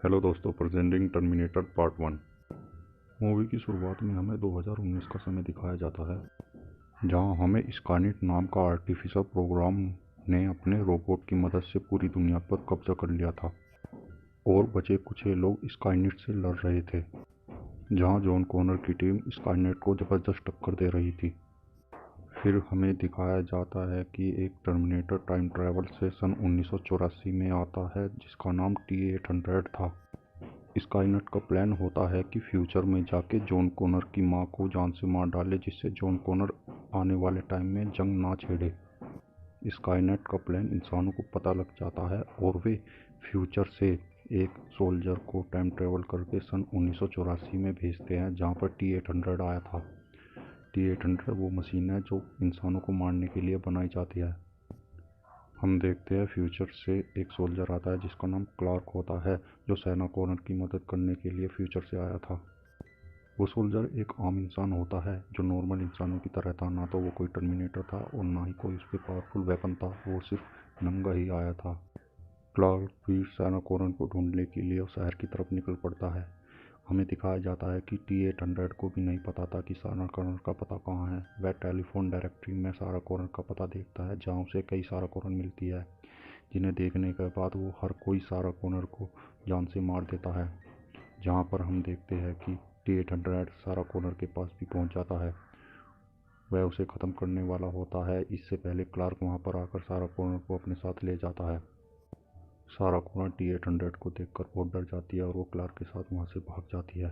Hello दोस्तों, presenting terminator part 1। Movie की शुरुआत में हमें 2019 का समय दिखाया जाता है, जहां हमें स्काईनेट नाम का आर्टिफिशियल प्रोग्राम ने अपने रोबोट की मदद से पूरी दुनिया पर कब्जा कर लिया था और बचे कुचे लोग स्काईनेट से लड़ रहे थे, जहां जॉन कॉनर की टीम स्काईनेट को ज़बरदस्त टक्कर दे रही थी। फिर हमें दिखाया जाता है कि एक टर्मिनेटर टाइम ट्रैवल से सन 1984 में आता है, जिसका नाम T-800 था। स्काईनेट का प्लान होता है कि फ्यूचर में जाके जॉन कॉनर की मां को जान से मार डाले, जिससे जॉन कॉनर आने वाले टाइम में जंग ना छेड़े। स्काईनेट का प्लान इंसानों को पता लग जाता है और वे फ्यूचर से एक सोल्जर को टाइम ट्रेवल करके सन 1984 में भेजते हैं, जहां पर T-800 आया था। T-800 वो मशीन है जो इंसानों को मारने के लिए बनाई जाती है। हम देखते हैं फ्यूचर से एक सोल्जर आता है जिसका नाम क्लार्क होता है, जो सैना कॉनर की मदद करने के लिए फ्यूचर से आया था। वो सोल्जर एक आम इंसान होता है जो नॉर्मल इंसानों की तरह था। ना तो वो कोई टर्मिनेटर था और ना ही कोई उस पर पावरफुल वेपन था, वो सिर्फ नंगा ही आया था। क्लार्क भी सैना कॉनर को ढूंढने के लिए शहर की तरफ निकल पड़ता है। हमें दिखाया जाता है कि T-800 को भी नहीं पता था कि सारा कॉर्नर का पता कहाँ है। वह टेलीफोन डायरेक्टरी में सारा कॉर्नर का पता देखता है, जहाँ उसे कई सारा कॉर्नर मिलती है, जिन्हें देखने के बाद वो हर कोई सारा कॉर्नर को जान से मार देता है। जहाँ पर हम देखते हैं कि T-800 सारा कॉर्नर के पास भी पहुँच जाता है। वह उसे ख़त्म करने वाला होता है। इससे पहले क्लार्क वहाँ पर आकर सारा कॉर्नर को अपने साथ ले जाता है। सारा कॉर्नर T-800 को देखकर बहुत डर जाती है और वो क्लार्क के साथ वहाँ से भाग जाती है।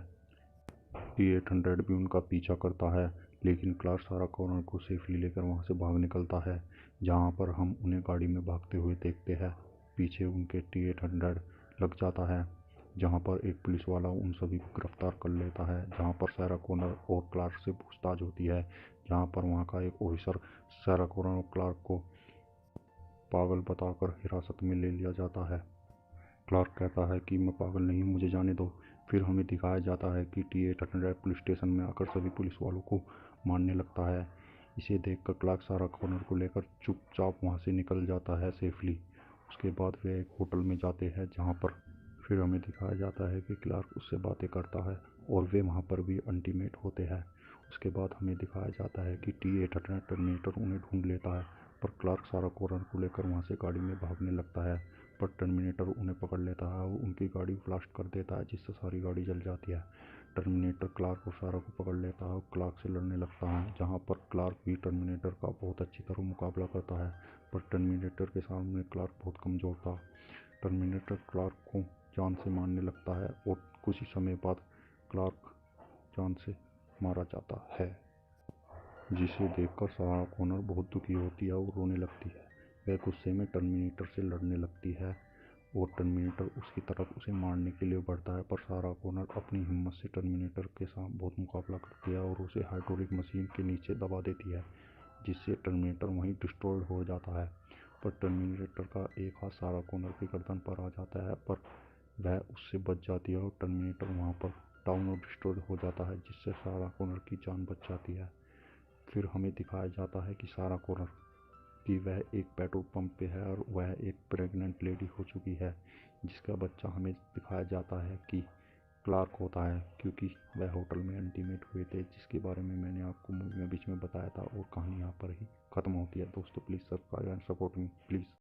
T-800 भी उनका पीछा करता है, लेकिन क्लार्क सारा कॉर्नर को सेफली लेकर वहाँ से भाग निकलता है, जहाँ पर हम उन्हें गाड़ी में भागते हुए देखते हैं। पीछे उनके T-800 लग जाता है, जहाँ पर एक पुलिस वाला उन सभी को गिरफ्तार कर लेता है। जहाँ पर सारा कॉर्नर और क्लार्क से पूछताछ होती है, जहाँ पर वहाँ का एक ऑफिसर सारा कॉर्नर और क्लार्क को पागल बताकर हिरासत में ले लिया जाता है। क्लार्क कहता है कि मैं पागल नहीं हूँ, मुझे जाने दो। फिर हमें दिखाया जाता है कि T-800 पुलिस स्टेशन में आकर सभी पुलिस वालों को मारने लगता है। इसे देखकर क्लार्क सारा कॉर्नर को लेकर चुपचाप वहाँ से निकल जाता है सेफली। उसके बाद वे एक होटल में जाते हैं, जहाँ पर फिर हमें दिखाया जाता है कि क्लार्क उससे बातें करता है और वे वहाँ पर भी अल्टीमेट होते हैं। उसके बाद हमें दिखाया जाता है कि T-800 टर्मिनेटर उन्हें ढूंढ लेता है, पर क्लार्क सारा कॉर्नर को लेकर वहाँ से गाड़ी में भागने लगता है। पर टर्मिनेटर उन्हें पकड़ लेता है और उनकी गाड़ी ब्लास्ट कर देता है, जिससे सारी गाड़ी जल जाती है। टर्मिनेटर क्लार्क और सारा को पकड़ लेता है और क्लार्क से लड़ने लगता है, जहाँ पर क्लार्क भी टर्मिनेटर का बहुत अच्छी तरह मुकाबला करता है। पर टर्मिनेटर के सामने क्लार्क बहुत कमज़ोर था। टर्मिनेटर क्लार्क को जान से मारने लगता है और कुछ ही समय बाद क्लार्क जान से मारा जाता है, जिसे देखकर सारा कॉनर बहुत दुखी होती है और रोने लगती है। वह गुस्से में टर्मिनेटर से लड़ने लगती है और टर्मिनेटर उसकी तरफ उसे मारने के लिए बढ़ता है, पर सारा कॉनर अपनी हिम्मत से टर्मिनेटर के साथ बहुत मुकाबला करती है और उसे हाइड्रोलिक मशीन के नीचे दबा देती है, जिससे टर्मिनेटर वहीं डिस्ट्रॉयड हो जाता है। पर टर्मिनेटर का एक हाथ सारा कॉनर की गर्दन पर आ जाता है, पर वह उससे बच जाती है और टर्मिनेटर वहाँ पर डाउन और डिस्ट्रॉयड हो जाता है, जिससे सारा कॉनर की जान बच जाती है। फिर हमें दिखाया जाता है कि सारा कॉनर कि वह एक पेट्रोल पंप पे है और वह एक प्रेग्नेंट लेडी हो चुकी है, जिसका बच्चा हमें दिखाया जाता है कि क्लार्क होता है, क्योंकि वह होटल में अल्टीमेट हुए थे, जिसके बारे में मैंने आपको मूवी में बीच में बताया था। और कहानी यहाँ पर ही ख़त्म होती है। दोस्तों, please subscribe and support me please.